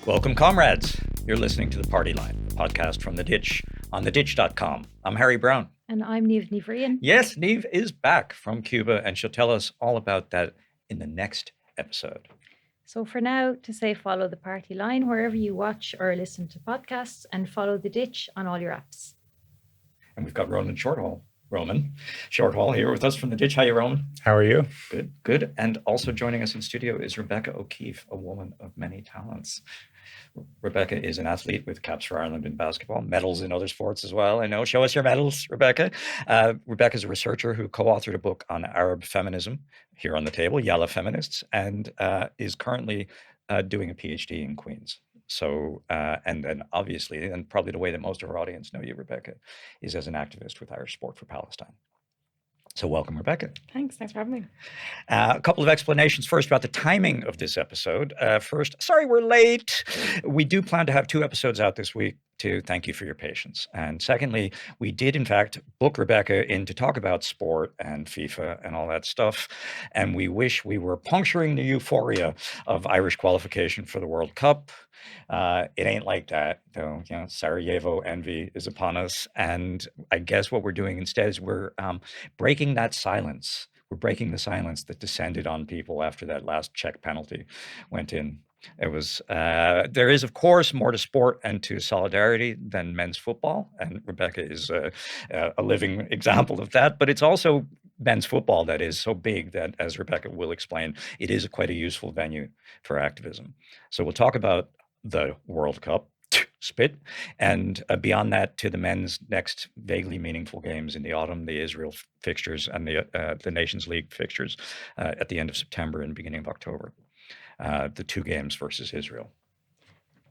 Welcome, comrades. You're listening to The Party Line, a podcast from The Ditch on theditch.com. I'm Harry Browne. And I'm Niamh Bhriain. Yes, Niamh is back from Cuba, and she'll tell us all about that in the next episode. So for now, to say follow The Party Line wherever you watch or listen to podcasts, and follow The Ditch on all your apps. And we've got Roman Shortall here with us from The Ditch. How are you, Roman? How are you? Good, good. And also joining us in studio is Rebecca O'Keefe, a woman of many talents. Rebecca is an athlete with caps for Ireland in basketball, medals in other sports as well. I know. Show us your medals, Rebecca. Rebecca is a researcher who co-authored a book on Arab feminism here on the table, Yalla Feminists, and is currently doing a PhD in Queens. So, and then obviously, and probably the way that most of our audience know you, Rebecca, is as an activist with Irish Sport for Palestine. So welcome, Rebecca. Thanks for having me. A couple of explanations first about the timing of this episode. First, sorry we're late. We do plan to have 2 episodes out this week to thank you for your patience. And secondly, we did in fact book Rebecca in to talk about sport and FIFA and all that stuff. And we wish we were puncturing the euphoria of Irish qualification for the World Cup. It ain't like that, though. You know, Sarajevo envy is upon us. And I guess what we're doing instead is we're breaking that silence. We're breaking the silence that descended on people after that last Czech penalty went in. It was there is, of course, more to sport and to solidarity than men's football, and Rebecca is a living example of that. But it's also men's football that is so big that, as Rebecca will explain, it is quite a useful venue for activism. So we'll talk about the World Cup, spit, and beyond that to the men's next vaguely meaningful games in the autumn, the Israel fixtures and the Nations League fixtures at the end of September and beginning of October. The 2 games versus Israel.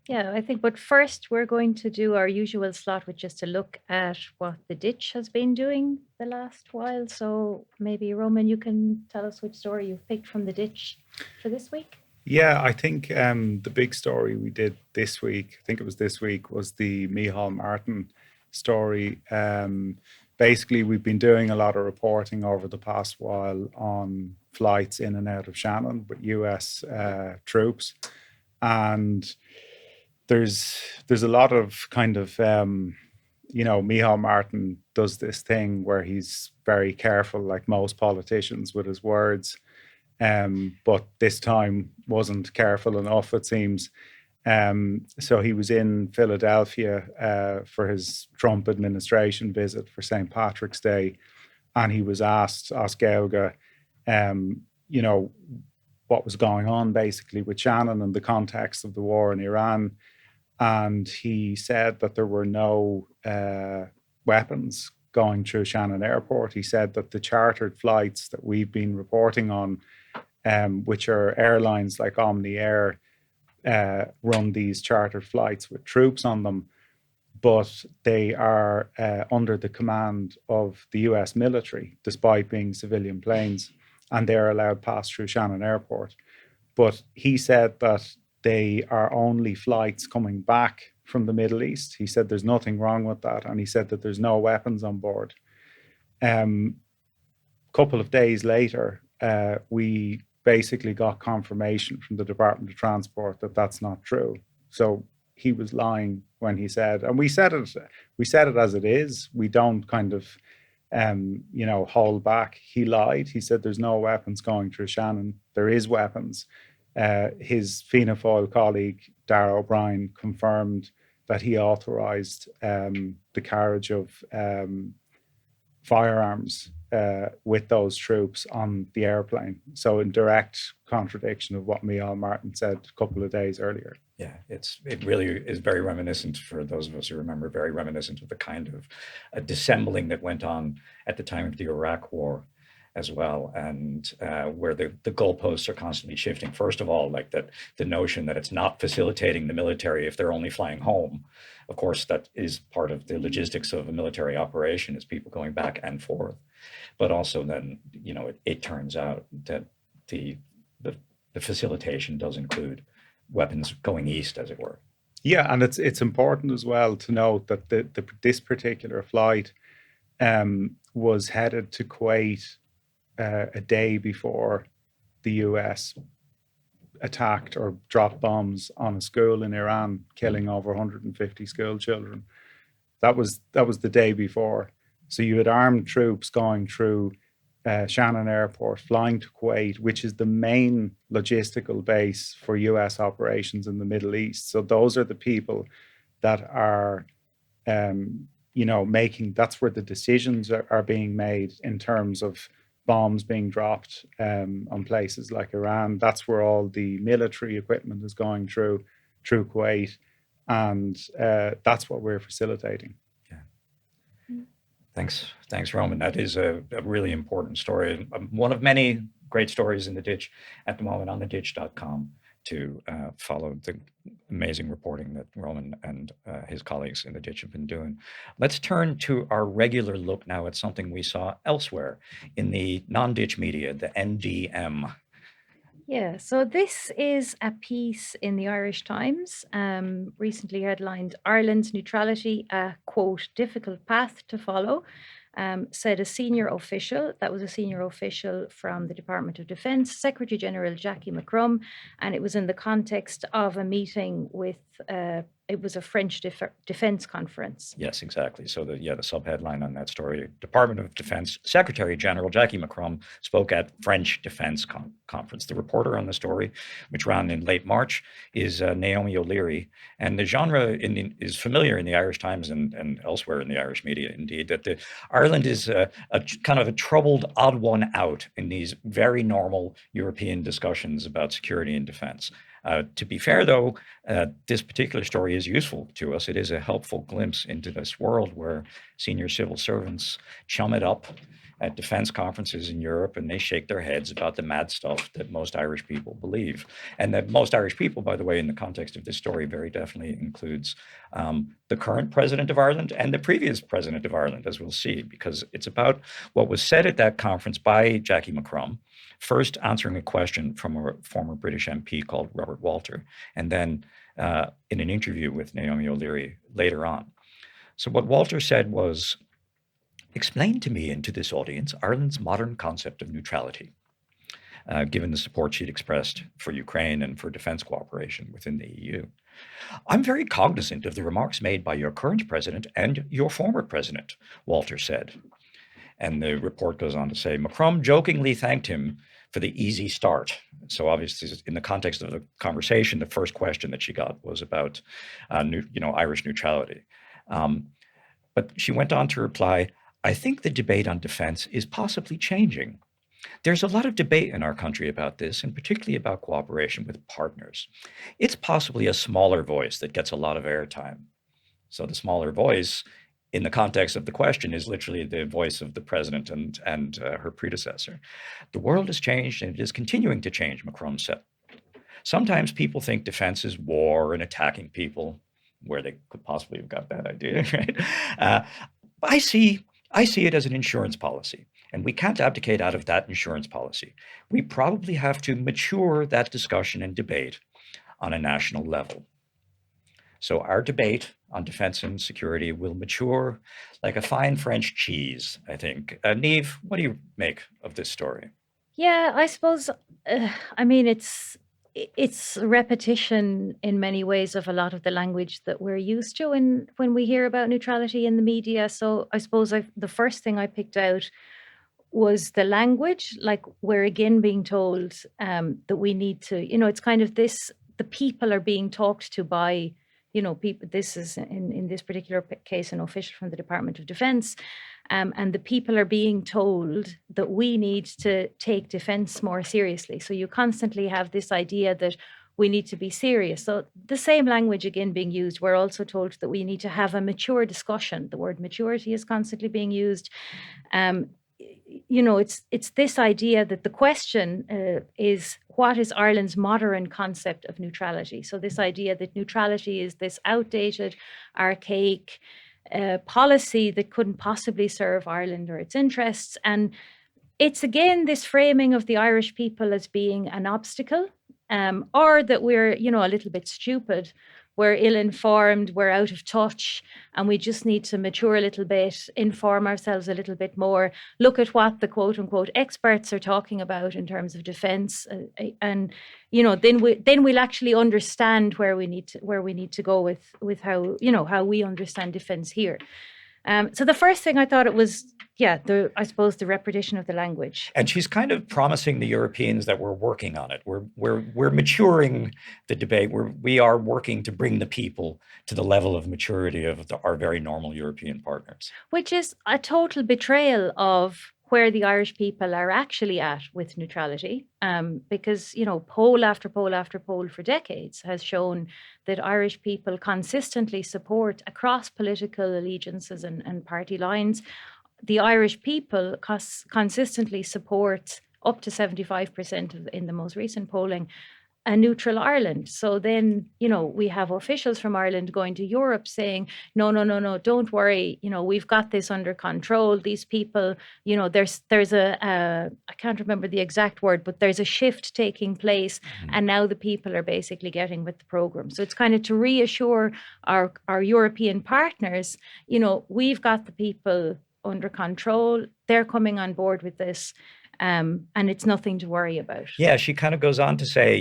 Yeah, I think, but first we're going to do our usual slot, which is to look at what The Ditch has been doing the last while. So maybe, Roman, you can tell us which story you've picked from The Ditch for this week. Yeah, I think the big story we did this week, I think it was this week, was the Micheál Martin story. Basically, we've been doing a lot of reporting over the past while on flights in and out of Shannon with US troops. And there's a lot of kind of, Micheál Martin does this thing where he's very careful, like most politicians, with his words. But this time wasn't careful enough, it seems. So he was in Philadelphia for his Trump administration visit for St. Patrick's Day, and he was asked, Osgelga, what was going on basically with Shannon in the context of the war in Iran. And he said that there were no weapons going through Shannon Airport. He said that the chartered flights that we've been reporting on, which are airlines like Omni Air, run these chartered flights with troops on them, but they are under the command of the US military, despite being civilian planes, and they're allowed pass through Shannon Airport. But he said that they are only flights coming back from the Middle East. He said there's nothing wrong with that, and he said that there's no weapons on board. Couple of days later, we basically got confirmation from the Department of Transport that that's not true. So he was lying when he said, and we said it as it is. We don't kind of, hold back. He lied. He said there's no weapons going through Shannon. There is weapons. His Fianna Fáil colleague, Darragh O'Brien, confirmed that he authorised the carriage of firearms with those troops on the airplane. So in direct contradiction of what Micheál Martin said a couple of days earlier. Yeah, it really is very reminiscent, for those of us who remember, very reminiscent of the kind of dissembling that went on at the time of the Iraq War as well, and where the goalposts are constantly shifting. First of all, like that, the notion that it's not facilitating the military if they're only flying home. Of course, that is part of the logistics of a military operation, is people going back and forth. But also then, it turns out that the facilitation does include weapons going east, as it were. Yeah, and it's important as well to note that this particular flight was headed to Kuwait a day before the US attacked or dropped bombs on a school in Iran, killing over 150 school children. That was the day before. So you had armed troops going through Shannon Airport, flying to Kuwait, which is the main logistical base for US operations in the Middle East. So those are the people that are, making, that's where the decisions are being made in terms of bombs being dropped on places like Iran. That's where all the military equipment is going through Kuwait. And that's what we're facilitating. Thanks, Roman. That is a really important story. One of many great stories in the ditch at the moment on theditch.com to follow the amazing reporting that Roman and his colleagues in the ditch have been doing. Let's turn to our regular look now at something we saw elsewhere in the non-ditch media, the NDM. Yeah, so this is a piece in the Irish Times, recently headlined Ireland's neutrality, a quote, difficult path to follow, said a senior official from the Department of Defence, Secretary General Jackie McCrum, and it was in the context of a meeting with, it was a French defence conference. Yes, exactly. So the subheadline on that story, Department of Defense Secretary General Jackie McCrum spoke at French Defense Conference. The reporter on the story, which ran in late March, is Naomi O'Leary. And the genre is familiar in the Irish Times and elsewhere in the Irish media, indeed, that Ireland is a kind of a troubled odd one out in these very normal European discussions about security and defense. To be fair, though, this particular story is useful to us. It is a helpful glimpse into this world where senior civil servants chum it up at defense conferences in Europe, and they shake their heads about the mad stuff that most Irish people believe. And that most Irish people, by the way, in the context of this story, very definitely includes the current president of Ireland and the previous president of Ireland, as we'll see, because it's about what was said at that conference by Jackie McCrum, first answering a question from a former British MP called Robert Walter, and then in an interview with Naomi O'Leary later on. So what Walter said was, explain to me and to this audience Ireland's modern concept of neutrality, given the support she'd expressed for Ukraine and for defense cooperation within the EU. I'm very cognizant of the remarks made by your current president and your former president, Walter said. And the report goes on to say, McCrum jokingly thanked him for the easy start. So obviously, in the context of the conversation, the first question that she got was about, Irish neutrality. But she went on to reply, I think the debate on defense is possibly changing. There's a lot of debate in our country about this, and particularly about cooperation with partners. It's possibly a smaller voice that gets a lot of airtime. So the smaller voice in the context of the question is literally the voice of the president and her predecessor. The world has changed and it is continuing to change, McCrum said. Sometimes people think defense is war and attacking people, where they could possibly have got that idea, right? I see it as an insurance policy, and we can't abdicate out of that insurance policy. We probably have to mature that discussion and debate on a national level. So our debate on defense and security will mature like a fine French cheese, I think. Niamh, what do you make of this story? Yeah, I suppose, it's repetition in many ways of a lot of the language that we're used to when we hear about neutrality in the media. So I suppose the first thing I picked out was the language, like we're again being told that we need to, it's kind of this, the people are being talked to by, people. This is in this particular case, an official from the Department of Defense. And the people are being told that we need to take defense more seriously. So you constantly have this idea that we need to be serious. So the same language again being used. We're also told that we need to have a mature discussion. The word maturity is constantly being used. It's this idea that the question is, what is Ireland's modern concept of neutrality? So this idea that neutrality is this outdated, archaic policy that couldn't possibly serve Ireland or its interests. And it's again this framing of the Irish people as being an obstacle, or that we're, a little bit stupid we're ill-informed, we're out of touch, and we just need to mature a little bit, inform ourselves a little bit more, look at what the quote-unquote experts are talking about in terms of defence, and then we'll actually understand where we need to go with how we understand defence here. So the first thing I thought it was, I suppose the repetition of the language. And she's kind of promising the Europeans that we're working on it. We're maturing the debate. We are working to bring the people to the level of maturity of our very normal European partners. Which is a total betrayal of where the Irish people are actually at with neutrality, because poll after poll after poll for decades has shown that Irish people consistently support, across political allegiances and party lines, the Irish people consistently support, up to 75% in the most recent polling, a neutral Ireland. So then, we have officials from Ireland going to Europe saying, no, don't worry, we've got this under control. These people, there's I can't remember the exact word, but there's a shift taking place, and now the people are basically getting with the program. So it's kind of to reassure our European partners, we've got the people under control. They're coming on board with this. And it's nothing to worry about. Yeah, she kind of goes on to say,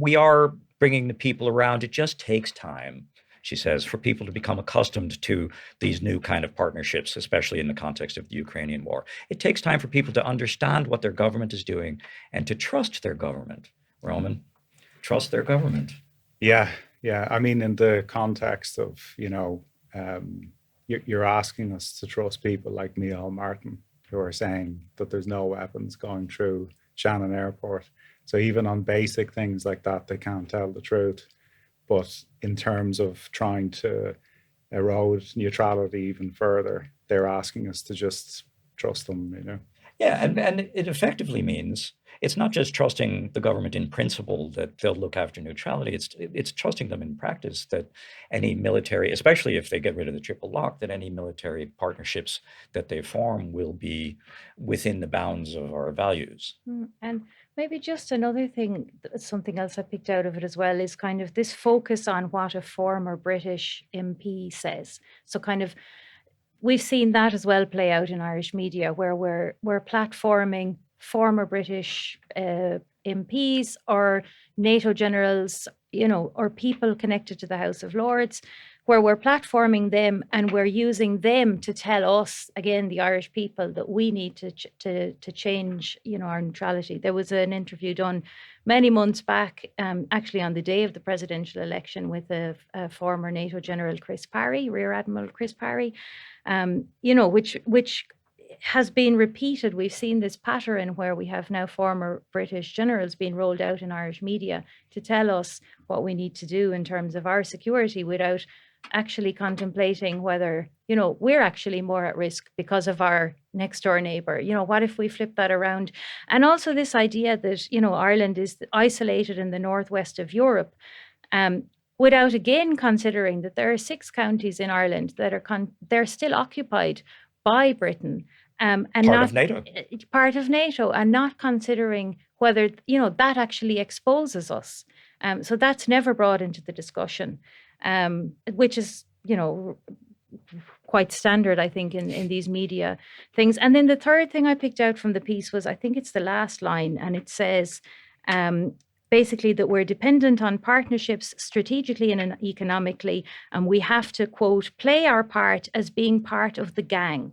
we are bringing the people around. It just takes time, she says, for people to become accustomed to these new kind of partnerships, especially in the context of the Ukrainian war. It takes time for people to understand what their government is doing and to trust their government. Roman, trust their government. Yeah. I mean, in the context of, you're asking us to trust people like Niamh Martin, who are saying that there's no weapons going through Shannon Airport. So even on basic things like that, they can't tell the truth. But in terms of trying to erode neutrality even further, they're asking us to just trust them, Yeah, and it effectively means it's not just trusting the government in principle that they'll look after neutrality. It's trusting them in practice that any military, especially if they get rid of the triple lock, that any military partnerships that they form will be within the bounds of our values. And maybe just another thing, something else I picked out of it as well, is kind of this focus on what a former British MP says. So kind of, we've seen that as well play out in Irish media, where we're platforming former British MPs or NATO generals, or people connected to the House of Lords, where we're platforming them and we're using them to tell us, again, the Irish people, that we need to change, our neutrality. There was an interview done many months back, actually on the day of the presidential election, with a former NATO general, Chris Parry, Rear Admiral Chris Parry, which has been repeated. We've seen this pattern where we have now former British generals being rolled out in Irish media to tell us what we need to do in terms of our security, without actually contemplating whether, we're actually more at risk because of our next door neighbour. What if we flip that around? And also this idea that, Ireland is isolated in the northwest of Europe, without again considering that there are 6 counties in Ireland that they're still occupied by Britain. And part of NATO, and not considering whether, that actually exposes us. So that's never brought into the discussion, which is, quite standard, I think, in these media things. And then the third thing I picked out from the piece was, I think it's the last line, and it says, basically, that we're dependent on partnerships strategically and economically, and we have to, quote, play our part as being part of the gang.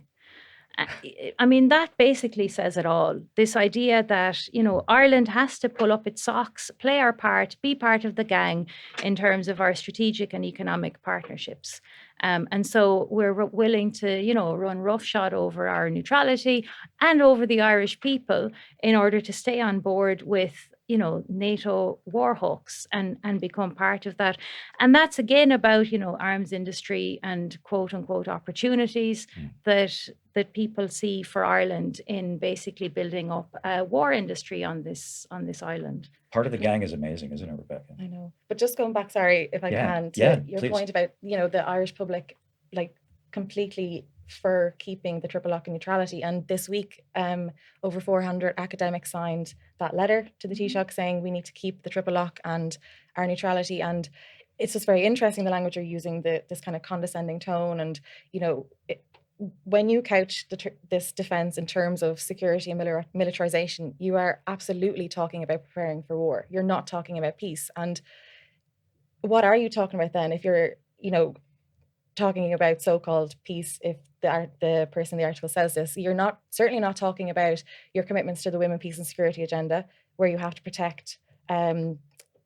I mean, that basically says it all. This idea that, Ireland has to pull up its socks, play our part, be part of the gang in terms of our strategic and economic partnerships. And so we're willing to, run roughshod over our neutrality and over the Irish people in order to stay on board with, NATO war hawks and become part of that. And that's again about, arms industry and quote unquote opportunities that people see for Ireland in basically building up a war industry on this island. Part of the gang is amazing, isn't it, Rebecca? I know. But just going back, sorry, if I can, to your point about, the Irish public, completely for keeping the triple lock and neutrality. And this week, over 400 academics signed that letter to the Taoiseach saying we need to keep the triple lock and our neutrality. And it's just very interesting the language you're using, this kind of condescending tone, and when you couch this defense in terms of security and militarization, you are absolutely talking about preparing for war. You're not talking about peace. And what are you talking about then if you're, talking about so-called peace? If the person in the article says this, you're certainly not talking about your commitments to the women, peace and security agenda, where you have to protect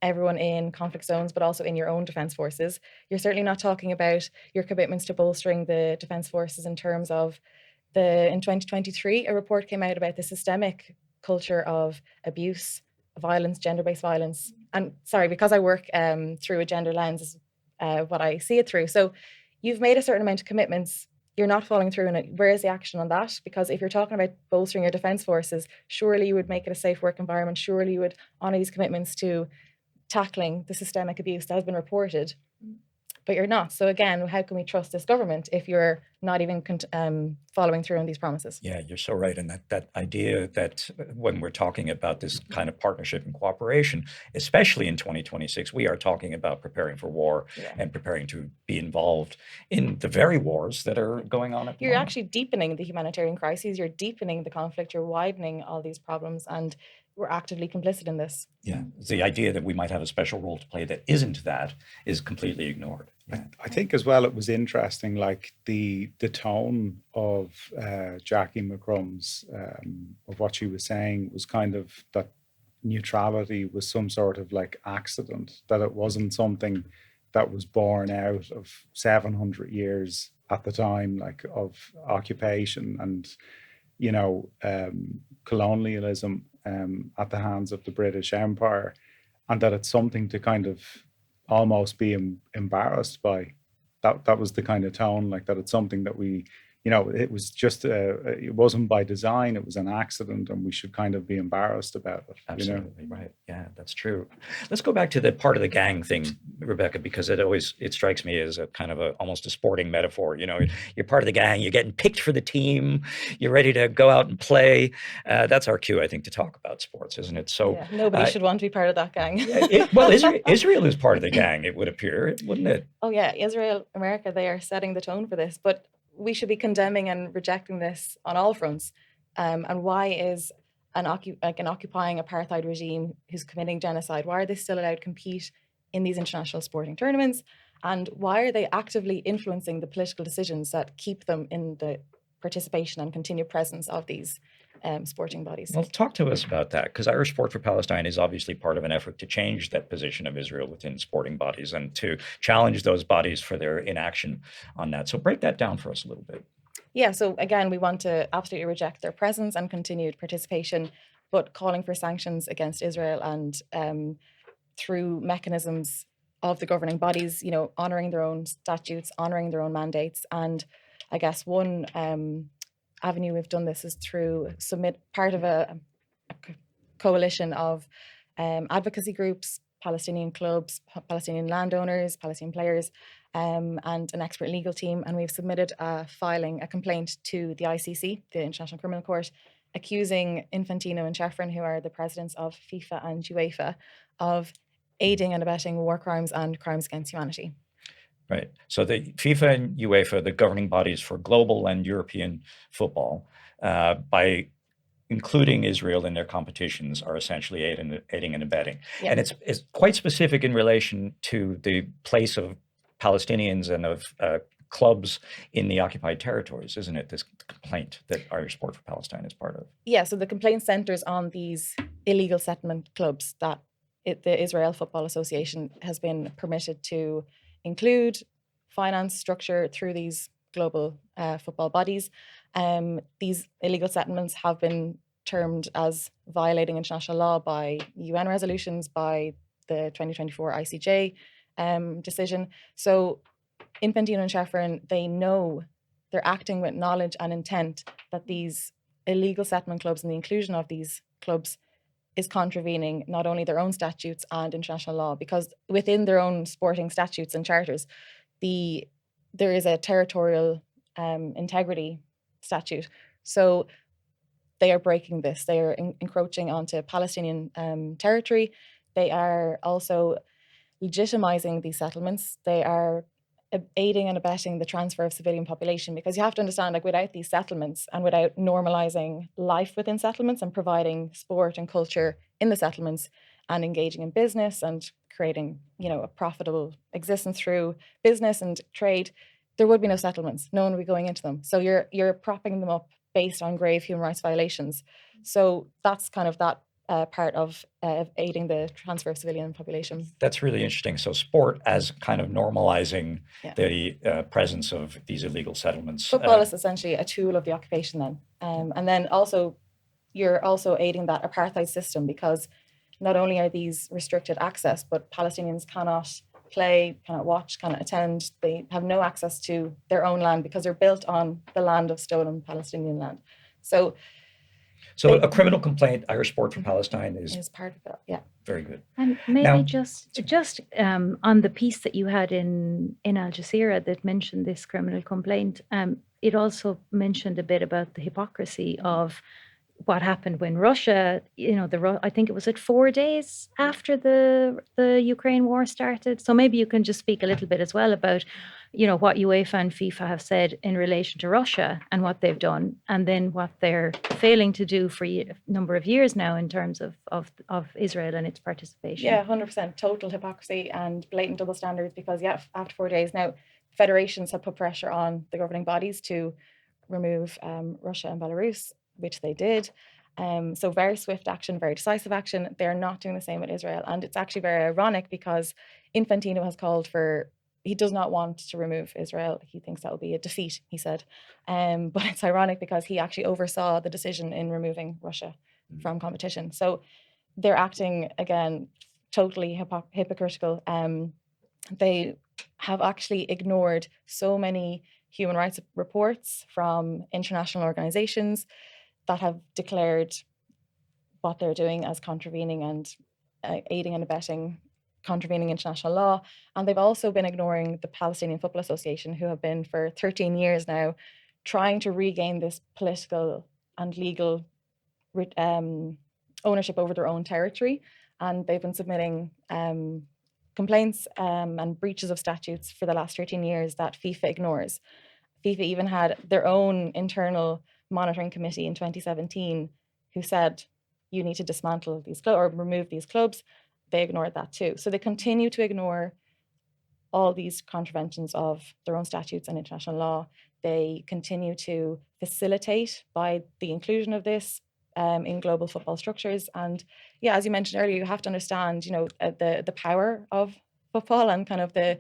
everyone in conflict zones, but also in your own defence forces. You're certainly not talking about your commitments to bolstering the defence forces in terms of in 2023, a report came out about the systemic culture of abuse, violence, gender-based violence. And sorry, because I work through a gender lens is what I see it through. So you've made a certain amount of commitments, you're not following through on it. Where is the action on that? Because if you're talking about bolstering your defence forces, surely you would make it a safe work environment. Surely you would honour these commitments to tackling the systemic abuse that has been reported, but you're not. So again, how can we trust this government if you're not even following through on these promises? Yeah, you're so right. And that idea that when we're talking about this kind of partnership and cooperation, especially in 2026, we are talking about preparing for war and preparing to be involved in the very wars that are going on at the You're moment. actually deepening the humanitarian crises, you're deepening the conflict, you're widening all these problems, and we're actively complicit in this. Yeah, the idea that we might have a special role to play that isn't that is completely ignored. Yeah. I think as well it was interesting, like the tone of Jackie McCrum's of what she was saying was kind of that neutrality was some sort of like accident, that it wasn't something that was born out of 700 years at the time, like of occupation and colonialism at the hands of the British Empire, and that it's something to kind of almost be embarrassed by. That was the kind of tone, like that it's something that we, it was just, it wasn't by design, it was an accident, and we should kind of be embarrassed about it. Absolutely right. Yeah, that's true. Let's go back to the part of the gang thing, Rebecca, because it strikes me as a kind of almost a sporting metaphor. You're part of the gang, you're getting picked for the team, you're ready to go out and play. That's our cue, I think, to talk about sports, isn't it? So nobody should want to be part of that gang. Well, Israel is part of the gang, it would appear, wouldn't it? Oh yeah, Israel, America, they are setting the tone for this, but we should be condemning and rejecting this on all fronts. And why is an occupying apartheid regime who's committing genocide, why are they still allowed to compete in these international sporting tournaments? And why are they actively influencing the political decisions that keep them in the participation and continued presence of these sporting bodies? Well, talk to us about that, because Irish Sport for Palestine is obviously part of an effort to change that position of Israel within sporting bodies and to challenge those bodies for their inaction on that. So break that down for us a little bit. Yeah, so again, we want to absolutely reject their presence and continued participation, but calling for sanctions against Israel and through mechanisms of the governing bodies, honouring their own statutes, honouring their own mandates. And I guess one avenue we've done this is through part of a coalition of advocacy groups, Palestinian clubs, Palestinian landowners, Palestinian players, and an expert legal team. And we've submitted a complaint to the ICC, the International Criminal Court, accusing Infantino and Sheffield, who are the presidents of FIFA and UEFA, of aiding and abetting war crimes and crimes against humanity. Right. So the FIFA and UEFA, the governing bodies for global and European football, by including Israel in their competitions, are essentially aiding and abetting. Yeah. And it's quite specific in relation to the place of Palestinians and of clubs in the occupied territories, isn't it? This complaint that Irish Sport for Palestine is part of. Yeah, so the complaint centres on these illegal settlement clubs that the Israel Football Association has been permitted to include, finance, structure through these global football bodies. These illegal settlements have been termed as violating international law by UN resolutions, by the 2024 ICJ decision. So Infantino and Sheffield, they know, they're acting with knowledge and intent that these illegal settlement clubs and the inclusion of these clubs is contravening not only their own statutes and international law, because within their own sporting statutes and charters, there is a territorial integrity statute. So they are breaking this. They are encroaching onto Palestinian territory. They are also legitimizing these settlements. They are aiding and abetting the transfer of civilian population, because you have to understand, like, without these settlements and without normalizing life within settlements and providing sport and culture in the settlements and engaging in business and creating, a profitable existence through business and trade, there would be no settlements. No one would be going into them. So you're propping them up based on grave human rights violations. So that's kind of that part of aiding the transfer of civilian population. That's really interesting. So sport as kind of normalizing the presence of these illegal settlements. Football is essentially a tool of the occupation then. And then also, you're also aiding that apartheid system, because not only are these restricted access, but Palestinians cannot play, cannot watch, cannot attend. They have no access to their own land because they're built on the land of stolen Palestinian land. So a criminal complaint, Irish Sport for Palestine is part of it. Yeah. Very good. And maybe now, just on the piece that you had in Al Jazeera that mentioned this criminal complaint, it also mentioned a bit about the hypocrisy of what happened when Russia, I think it was 4 days after the Ukraine war started. So maybe you can just speak a little bit as well about, what UEFA and FIFA have said in relation to Russia and what they've done, and then what they're failing to do for a number of years now in terms of Israel and its participation. Yeah, 100% total hypocrisy and blatant double standards, because after 4 days now, federations have put pressure on the governing bodies to remove Russia and Belarus, which they did. So very swift action, very decisive action. They're not doing the same with Israel. And it's actually very ironic, because Infantino has called for, he does not want to remove Israel. He thinks that will be a defeat, he said. But it's ironic because he actually oversaw the decision in removing Russia from competition. So they're acting, again, totally hypocritical. They have actually ignored so many human rights reports from international organizations that have declared what they're doing as contravening and aiding and abetting contravening international law. And they've also been ignoring the Palestinian Football Association, who have been for 13 years now trying to regain this political and legal ownership over their own territory. And they've been submitting complaints and breaches of statutes for the last 13 years that FIFA ignores. FIFA even had their own internal monitoring committee in 2017 who said, you need to dismantle these clubs or remove these clubs. They ignored that too. So they continue to ignore all these contraventions of their own statutes and international law. They continue to facilitate by the inclusion of this in global football structures. And yeah, as you mentioned earlier, you have to understand, the power of football and kind of the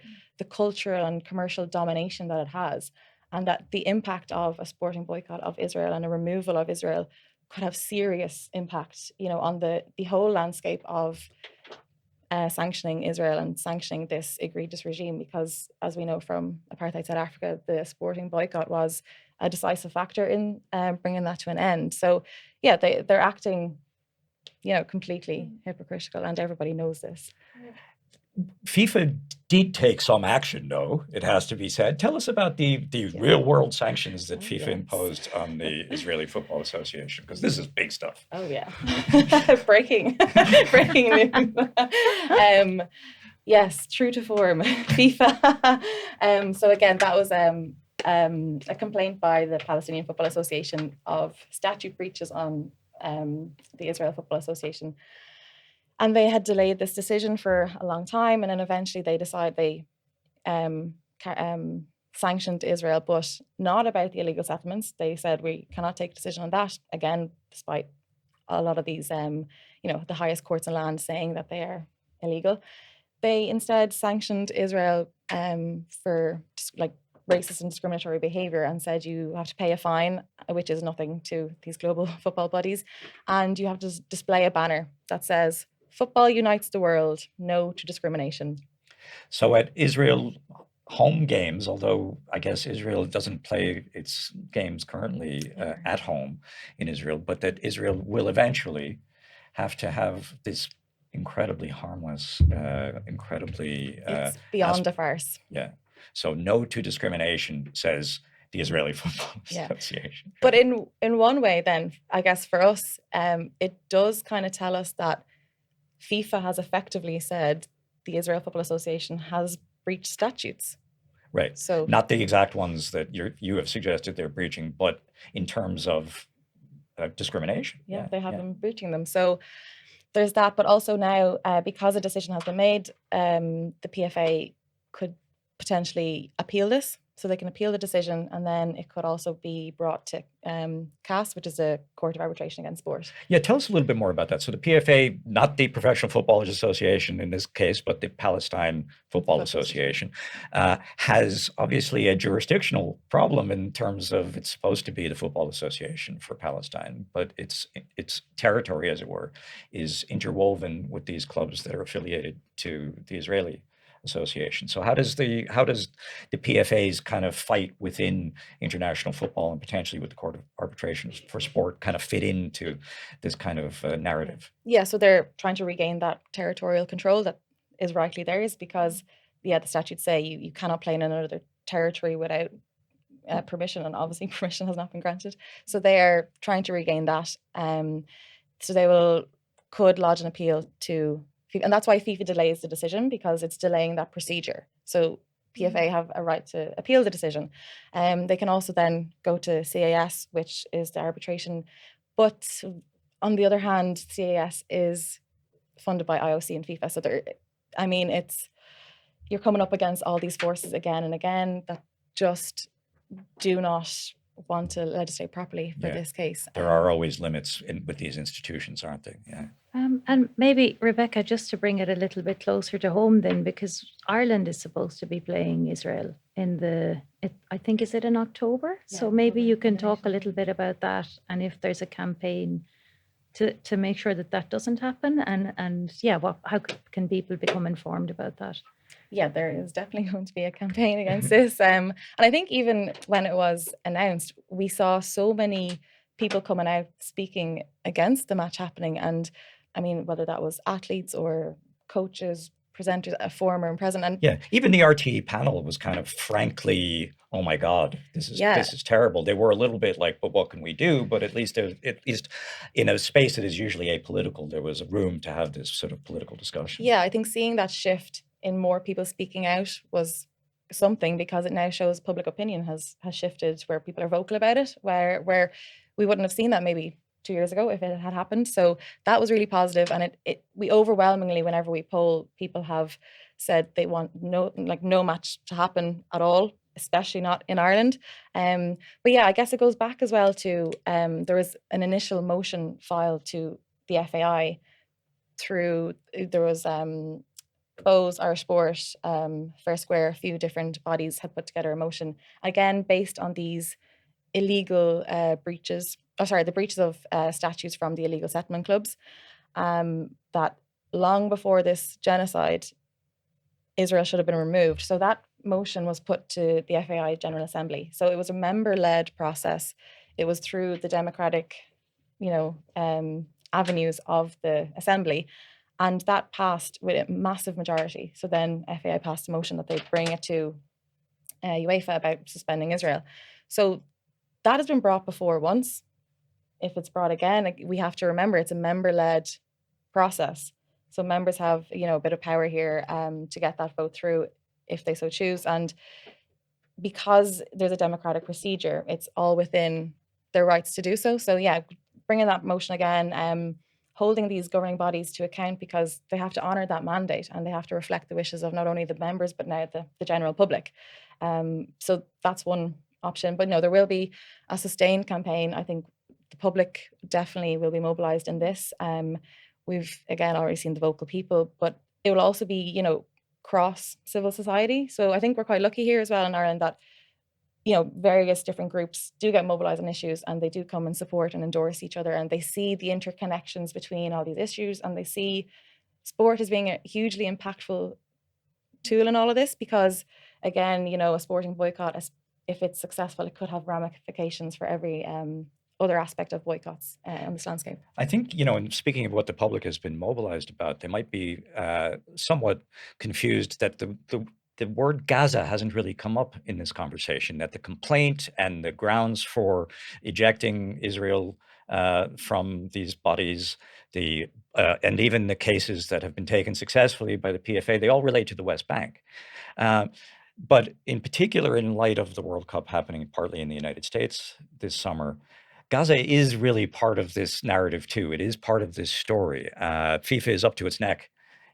cultural and commercial domination that it has, and that the impact of a sporting boycott of Israel and a removal of Israel could have serious impact, on the whole landscape of sanctioning Israel and sanctioning this egregious regime. Because as we know from apartheid South Africa, the sporting boycott was a decisive factor in bringing that to an end. So yeah, they're acting, completely hypocritical, and everybody knows this. FIFA did take some action, though, it has to be said. Tell us about the real-world sanctions that FIFA imposed on the Israeli Football Association, because this is big stuff. Oh, yeah. Breaking news. Yes, true to form, FIFA. So again, that was a complaint by the Palestinian Football Association of statute breaches on the Israel Football Association. And they had delayed this decision for a long time, and then eventually they decided they sanctioned Israel, but not about the illegal settlements. They said we cannot take a decision on that, again, despite a lot of these, the highest courts in land saying that they are illegal. They instead sanctioned Israel for racist and discriminatory behavior, and said you have to pay a fine, which is nothing to these global football bodies, and you have to display a banner that says, "Football unites the world, no to discrimination." So at Israel home games, although I guess Israel doesn't play its games currently at home in Israel, but that Israel will eventually have to have this incredibly harmless, it's beyond a farce. Yeah. So no to discrimination, says the Israeli Football Association. But in one way then, I guess for us, it does kind of tell us that FIFA has effectively said the Israel Football Association has breached statutes. Right. So not the exact ones that you have suggested they're breaching, but in terms of discrimination. Yeah, they have been breaching them. So there's that, but also now because a decision has been made, the PFA could potentially appeal this. So they can appeal the decision, and then it could also be brought to CAS, which is a court of arbitration against sport. Yeah, tell us a little bit more about that. So the PFA, not the Professional Footballers Association in this case, but the Palestine Football Association, has obviously a jurisdictional problem in terms of it's supposed to be the Football Association for Palestine, but its territory, as it were, is interwoven with these clubs that are affiliated to the Israeli Association. So how does the PFA's kind of fight within international football and potentially with the Court of Arbitration for Sport kind of fit into this kind of narrative? Yeah, so they're trying to regain that territorial control that is rightly theirs because, the statutes say you cannot play in another territory without permission, and obviously permission has not been granted. So they are trying to regain that. So they could lodge an appeal to FIFA, and that's why FIFA delays the decision, because it's delaying that procedure. So PFA have a right to appeal the decision. They can also then go to CAS, which is the arbitration. But on the other hand, CAS is funded by IOC and FIFA. So you're coming up against all these forces again and again that just do not want to legislate properly for this case. There are always limits with these institutions, aren't there? Yeah. And maybe, Rebecca, just to bring it a little bit closer to home then, because Ireland is supposed to be playing Israel I think, is it in October? Yeah, so maybe you can talk a little bit about that, and if there's a campaign to make sure that doesn't happen, and how can people become informed about that? Yeah, there is definitely going to be a campaign against this. And I think even when it was announced, we saw so many people coming out speaking against the match happening. And I mean, whether that was athletes or coaches, presenters, a former and present. And yeah, even the RTE panel was kind of frankly, oh my God, this is terrible. They were a little bit like, but what can we do? But at least in a space that is usually apolitical, there was a room to have this sort of political discussion. Yeah, I think seeing that shift in more people speaking out was something, because it now shows public opinion has shifted, where people are vocal about it, where we wouldn't have seen that maybe 2 years ago if it had happened. So that was really positive, and we overwhelmingly, whenever we poll, people have said they want no match to happen at all, especially not in Ireland. But yeah, I guess it goes back as well to there was an initial motion filed to the FAI there was Bose, Irish Sport, Fair Square, a few different bodies had put together a motion, again, based on these illegal the breaches of statutes from the illegal settlement clubs, that long before this genocide, Israel should have been removed. So that motion was put to the FAI General Assembly. So it was a member-led process. It was through the democratic, avenues of the Assembly. And that passed with a massive majority. So then FAI passed a motion that they'd bring it to UEFA about suspending Israel. So that has been brought before once. If it's brought again, we have to remember it's a member-led process. So members have, a bit of power here to get that vote through if they so choose. And because there's a democratic procedure, it's all within their rights to do so. So yeah, bringing that motion again, holding these governing bodies to account, because they have to honour that mandate and they have to reflect the wishes of not only the members but now the general public. So that's one option. But no, there will be a sustained campaign. I think the public definitely will be mobilised in this. We've again already seen the vocal people, but it will also be, cross civil society. So I think we're quite lucky here as well in Ireland that various different groups do get mobilised on issues, and they do come and support and endorse each other, and they see the interconnections between all these issues, and they see sport as being a hugely impactful tool in all of this, because again, a sporting boycott, if it's successful, it could have ramifications for every other aspect of boycotts on this landscape. I think, in speaking of what the public has been mobilised about, they might be somewhat confused that the the word Gaza hasn't really come up in this conversation, that the complaint and the grounds for ejecting Israel from these bodies, and even the cases that have been taken successfully by the PFA, they all relate to the West Bank. But in particular, in light of the World Cup happening partly in the United States this summer, Gaza is really part of this narrative too. It is part of this story. FIFA is up to its neck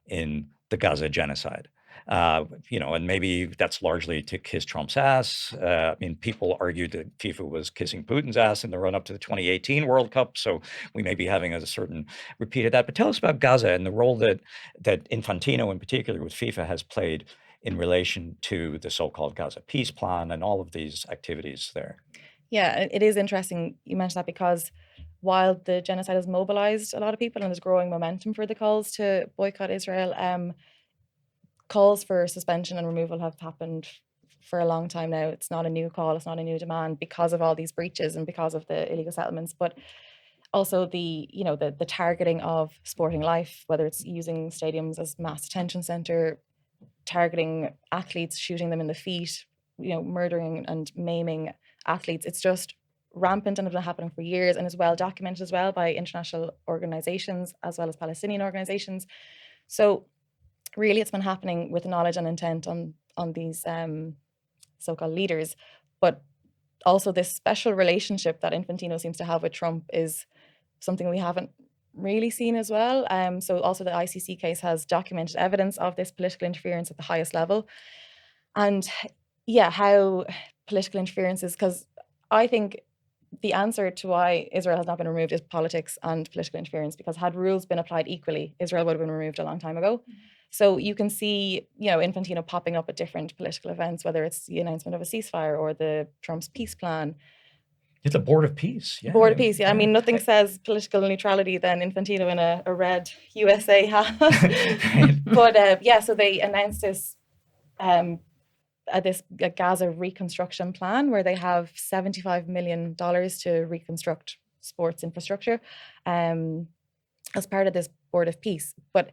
in the Gaza genocide. And maybe that's largely to kiss Trump's ass. I mean, people argued that FIFA was kissing Putin's ass in the run-up to the 2018 World Cup, so we may be having a certain repeat of that. But tell us about Gaza and the role that Infantino, in particular with FIFA, has played in relation to the so-called Gaza peace plan and all of these activities there. Yeah, it is interesting you mentioned that, because while the genocide has mobilized a lot of people and there's growing momentum for the calls to boycott Israel, calls for suspension and removal have happened for a long time now. It's not a new call, it's not a new demand, because of all these breaches and because of the illegal settlements, but also the targeting of sporting life, whether it's using stadiums as mass detention center, targeting athletes, shooting them in the feet, murdering and maiming athletes. It's just rampant and has been happening for years, and is well documented as well by international organizations as well as Palestinian organizations. So really, it's been happening with knowledge and intent on these so-called leaders. But also this special relationship that Infantino seems to have with Trump is something we haven't really seen as well. So also the ICC case has documented evidence of this political interference at the highest level. And yeah, how political interference is, because I think the answer to why Israel has not been removed is politics and political interference, because had rules been applied equally, Israel would have been removed a long time ago. So you can see, Infantino popping up at different political events, whether it's the announcement of a ceasefire or the Trump's peace plan. It's a Board of Peace. Yeah. Board of Peace, yeah. I mean, nothing says political neutrality than Infantino in a red USA hat. But so they announced this Gaza reconstruction plan where they have $75 million to reconstruct sports infrastructure as part of this Board of Peace. But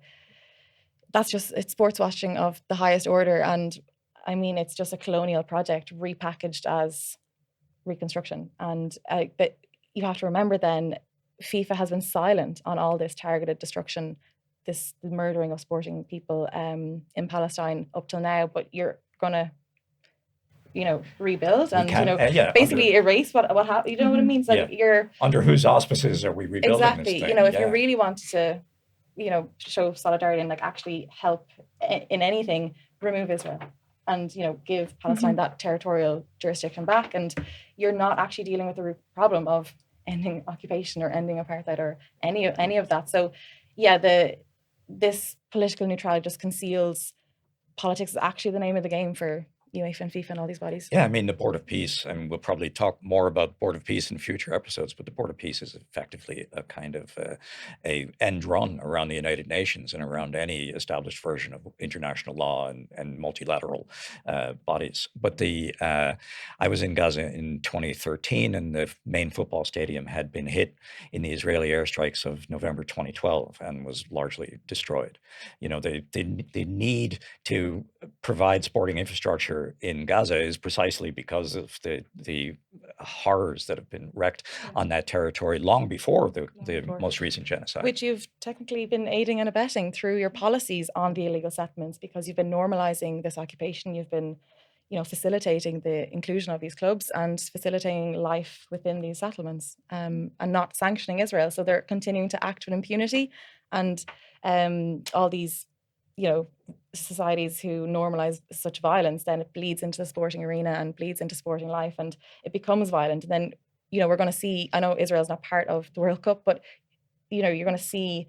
it's sports washing of the highest order. And I mean, it's just a colonial project repackaged as reconstruction. And but you have to remember then, FIFA has been silent on all this targeted destruction, the murdering of sporting people in Palestine up till now. But you're going to rebuild and basically erase what happened. You know what I mean? It's like you're under whose auspices are we rebuilding exactly this thing? If you really want to show solidarity and actually help in anything, remove Israel and give Palestine that territorial jurisdiction back. And you're not actually dealing with the root problem of ending occupation or ending apartheid or any of that. So this political neutrality just conceals politics is actually the name of the game for UEFA and FIFA and all these bodies. Yeah, I mean, the Board of Peace, I mean, we'll probably talk more about Board of Peace in future episodes, but the Board of Peace is effectively a kind of a end run around the United Nations and around any established version of international law and multilateral bodies. But I was in Gaza in 2013, and the main football stadium had been hit in the Israeli airstrikes of November 2012 and was largely destroyed. They need to provide sporting infrastructure in Gaza is precisely because of the horrors that have been wreaked on that territory long before the most recent genocide. Which you've technically been aiding and abetting through your policies on the illegal settlements, because you've been normalizing this occupation. You've been, facilitating the inclusion of these clubs and facilitating life within these settlements and not sanctioning Israel. So they're continuing to act with impunity, and all these societies who normalize such violence, then it bleeds into the sporting arena and bleeds into sporting life, and it becomes violent. And then we're going to see, I know Israel's not part of the World Cup, but you're going to see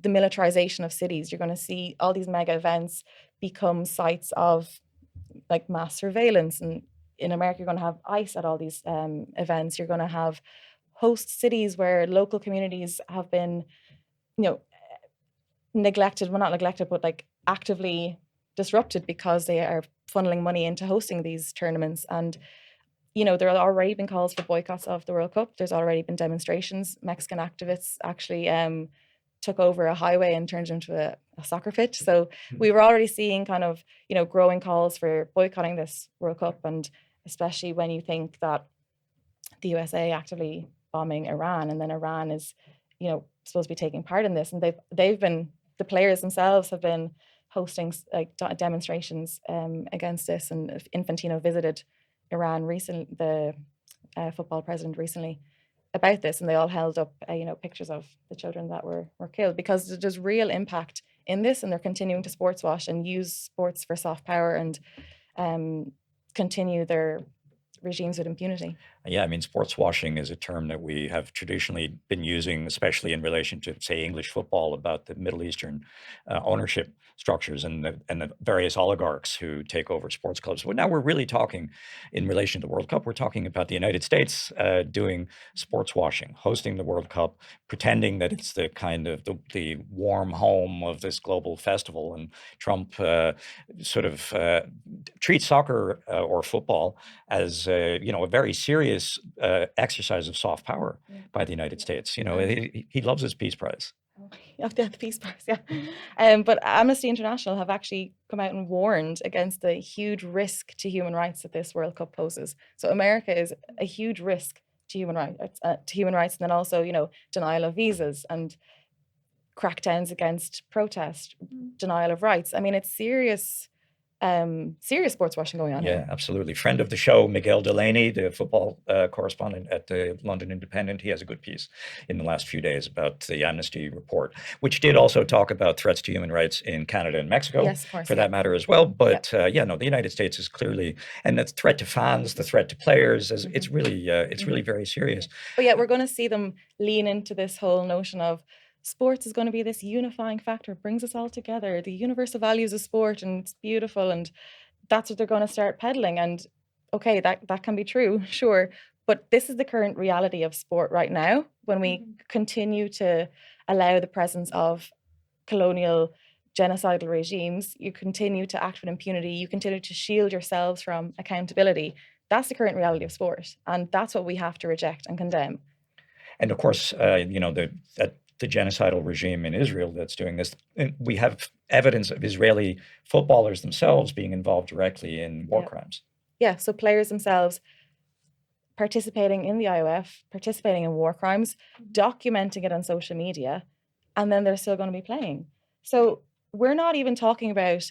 the militarization of cities. You're going to see all these mega events become sites of like mass surveillance. And in America, you're going to have ICE at all these events. You're going to have host cities where local communities have been neglected, well, not neglected, but like actively disrupted because they are funneling money into hosting these tournaments. And there have already been calls for boycotts of the World Cup. There's already been demonstrations. Mexican activists actually took over a highway and turned it into soccer pitch. So we were already seeing kind of, growing calls for boycotting this World Cup. And especially when you think that the USA actively bombing Iran, and then Iran is, supposed to be taking part in this. And the players themselves have been hosting like demonstrations against this. And Infantino visited Iran recently, the football president recently, about this, and they all held up pictures of the children that were killed, because there's real impact in this, and they're continuing to sports wash and use sports for soft power and continue their regimes with impunity. Yeah, I mean, sports washing is a term that we have traditionally been using, especially in relation to, say, English football, about the Middle Eastern ownership structures and the various oligarchs who take over sports clubs. But now we're really talking, in relation to the World Cup, we're talking about the United States doing sports washing, hosting the World Cup, pretending that it's the kind of the warm home of this global festival. And Trump sort of treats soccer or football as a very serious exercise of soft power by the United States. He loves his Peace Prize. The Peace Prize, yeah. But Amnesty International have actually come out and warned against the huge risk to human rights that this World Cup poses. So America is a huge risk to human rights, and then also, denial of visas and crackdowns against protest, denial of rights. I mean, it's serious sports washing going on here. Yeah, absolutely. Friend of the show, Miguel Delaney, the football correspondent at the London Independent, he has a good piece in the last few days about the Amnesty report, which did also talk about threats to human rights in Canada and Mexico, yes, of course, for that matter as well. But the United States is clearly, and the threat to fans, the threat to players, it's really very serious. But we're going to see them lean into this whole notion of sports is going to be this unifying factor. It brings us all together. The universal values of sport, and it's beautiful, and that's what they're going to start peddling. And okay, that can be true, sure, but this is the current reality of sport right now. When we continue to allow the presence of colonial, genocidal regimes, you continue to act with impunity, you continue to shield yourselves from accountability. That's the current reality of sport, and that's what we have to reject and condemn. And of course, the genocidal regime in Israel that's doing this, we have evidence of Israeli footballers themselves being involved directly in war crimes. Yeah, so players themselves participating in the IOF, participating in war crimes, documenting it on social media, and then they're still going to be playing. So we're not even talking about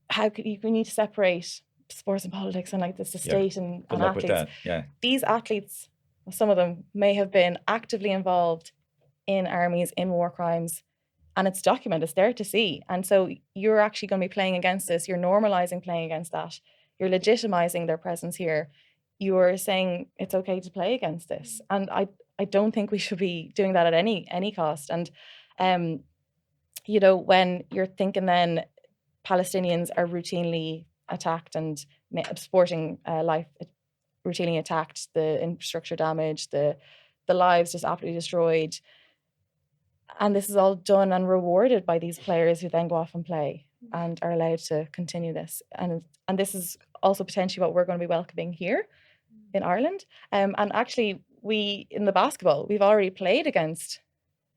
how we need to separate sports and politics and like this the state and athletes. With that. Yeah. These athletes, some of them may have been actively involved in armies, in war crimes, and it's documented, it's there to see. And so you're actually going to be playing against this, you're normalizing playing against that, you're legitimizing their presence here, you're saying it's okay to play against this. And I don't think we should be doing that at any cost. And when you're thinking then Palestinians are routinely attacked and sporting life routinely attacked, the infrastructure damage, the lives just absolutely destroyed. And this is all done and rewarded by these players who then go off and play and are allowed to continue this. And this is also potentially what we're going to be welcoming here in Ireland. And actually, in the basketball, we've already played against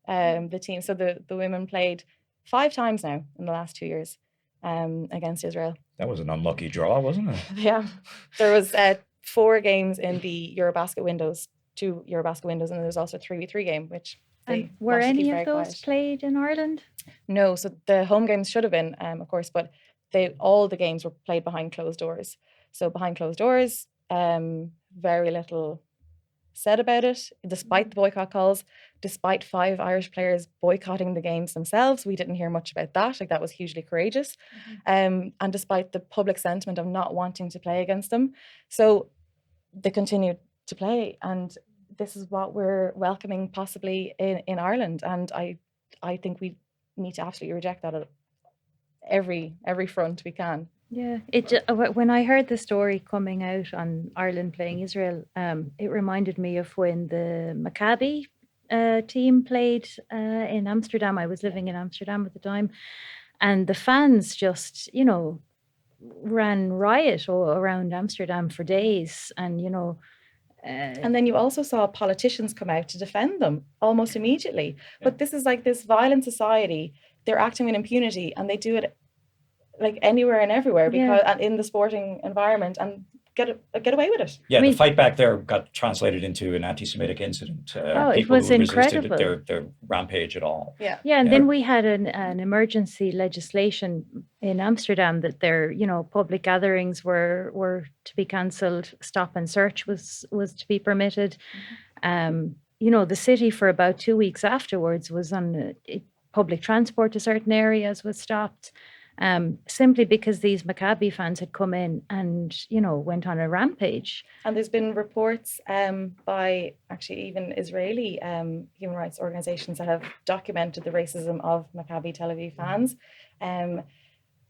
the team. So the women played 5 times now in the last 2 years against Israel. That was an unlucky draw, wasn't it? Yeah. There was 4 games in the Eurobasket windows, 2 Eurobasket windows, and there was also a 3v3 game, which... And were any of those played in Ireland? No, so the home games should have been, of course, but all the games were played behind closed doors. So behind closed doors, very little said about it, despite the boycott calls, despite 5 Irish players boycotting the games themselves. We didn't hear much about that. Like, that was hugely courageous. And despite the public sentiment of not wanting to play against them. So they continued to play, and this is what we're welcoming possibly in Ireland. And I think we need to absolutely reject that at every front we can. Yeah, when I heard the story coming out on Ireland playing Israel, it reminded me of when the Maccabi team played in Amsterdam. I was living in Amsterdam at the time, and the fans just, ran riot around Amsterdam for days, and and then you also saw politicians come out to defend them almost immediately. But this is like this violent society they're acting with impunity, and they do it like anywhere and everywhere because and in the sporting environment, and get away with it. Yeah, the fight back there got translated into an anti-Semitic incident. It was incredible. Their rampage at all. Yeah, and then we had an emergency legislation in Amsterdam that their public gatherings were to be cancelled. Stop and search was to be permitted. The city for about 2 weeks afterwards was on public transport to certain areas was stopped. Simply because these Maccabi fans had come in and, went on a rampage. And there's been reports by actually even Israeli human rights organizations that have documented the racism of Maccabi Tel Aviv fans.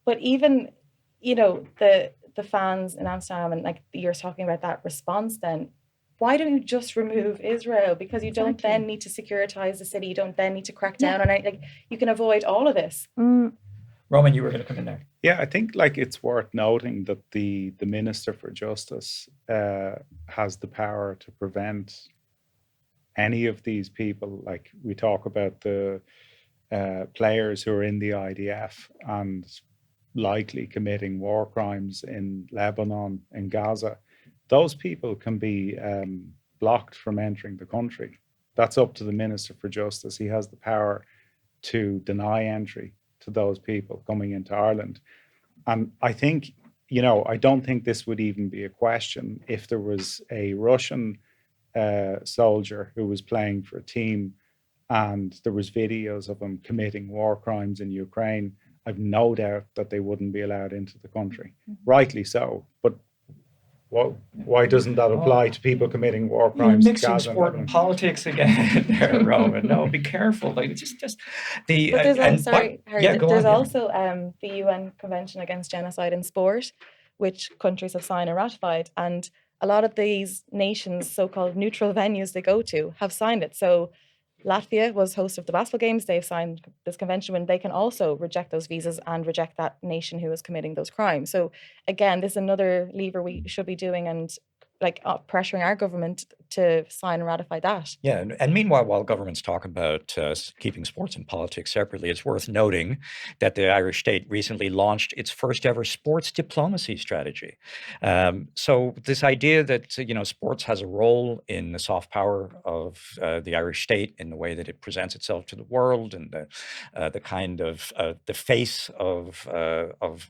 But even, the fans in Amsterdam, and like you're talking about that response, then why don't you just remove Israel? Because you don't then need to securitize the city. You don't then need to crack down on it. You can avoid all of this. Roman, you were going to come in there. Yeah, I think it's worth noting that the Minister for Justice has the power to prevent any of these people. Like we talk about the players who are in the IDF and likely committing war crimes in Lebanon and Gaza. Those people can be blocked from entering the country. That's up to the Minister for Justice. He has the power to deny entry to those people coming into Ireland. And I think, I don't think this would even be a question if there was a Russian soldier who was playing for a team and there was videos of him committing war crimes in Ukraine. I've no doubt that they wouldn't be allowed into the country. Rightly so. But why doesn't that apply to people committing war crimes? You're mixing sport and politics again there, Roman. No, be careful. Like just the. But there's there's also the UN Convention Against Genocide in Sport, which countries have signed and ratified, and a lot of these nations' so-called neutral venues they go to have signed it. So Latvia was host of the basketball games. They've signed this convention when they can also reject those visas and reject that nation who is committing those crimes. So again, this is another lever we should be doing and pressuring our government to sign and ratify that. Yeah, and meanwhile, while governments talk about keeping sports and politics separately, it's worth noting that the Irish state recently launched its first ever sports diplomacy strategy. So this idea that sports has a role in the soft power of the Irish state in the way that it presents itself to the world, and the kind of the face of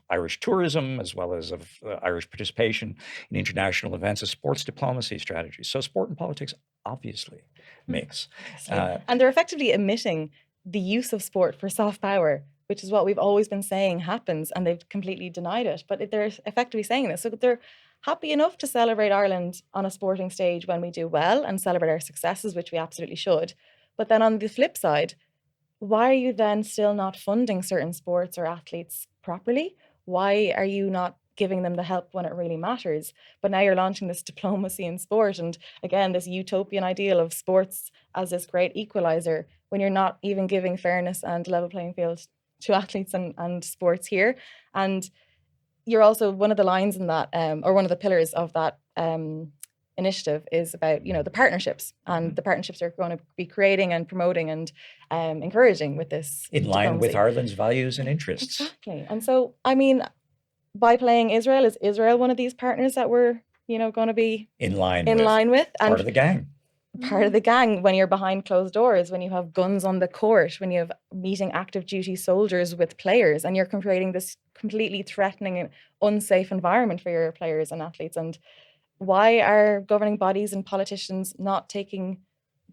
Irish tourism as well as of Irish participation in international events, a sports diplomacy strategy. So sport and politics obviously mix. And they're effectively omitting the use of sport for soft power, which is what we've always been saying happens, and they've completely denied it. But they're effectively saying this. So they're happy enough to celebrate Ireland on a sporting stage when we do well and celebrate our successes, which we absolutely should. But then on the flip side, why are you then still not funding certain sports or athletes properly? Why are you not giving them the help when it really matters? But now you're launching this diplomacy in sport, and again, this utopian ideal of sports as this great equalizer, when you're not even giving fairness and level playing field to athletes and sports here. And you're also, one of the lines in that, or one of the pillars of that initiative is about, the partnerships, and the partnerships are going to be creating and promoting and encouraging with this. In line with Ireland's values and interests. Exactly. And so, by playing Israel, is Israel one of these partners that we're, going to be in line with? And part of the gang. Part of the gang when you're behind closed doors, when you have guns on the court, when you have meeting active duty soldiers with players, and you're creating this completely threatening and unsafe environment for your players and athletes. And why are governing bodies and politicians not taking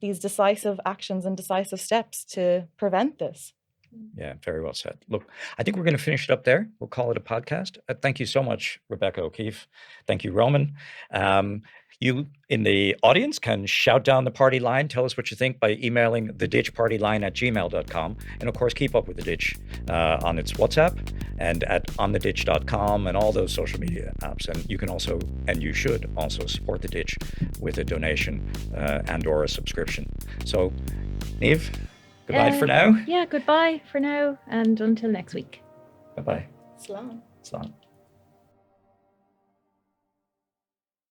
these decisive actions and decisive steps to prevent this? Yeah, very well said. Look, I think we're going to finish it up there. We'll call it a podcast. Thank you so much, Rebecca O'Keefe. Thank you, Roman. You in the audience can shout down the party line. Tell us what you think by emailing theditchpartyline@gmail.com. And of course, keep up with The Ditch on its WhatsApp and at ontheditch.com and all those social media apps. And you can also, and you should also, support The Ditch with a donation and or a subscription. So, Niamh, goodbye for now. Yeah, goodbye for now, and until next week. Bye-bye. Slán. Slán.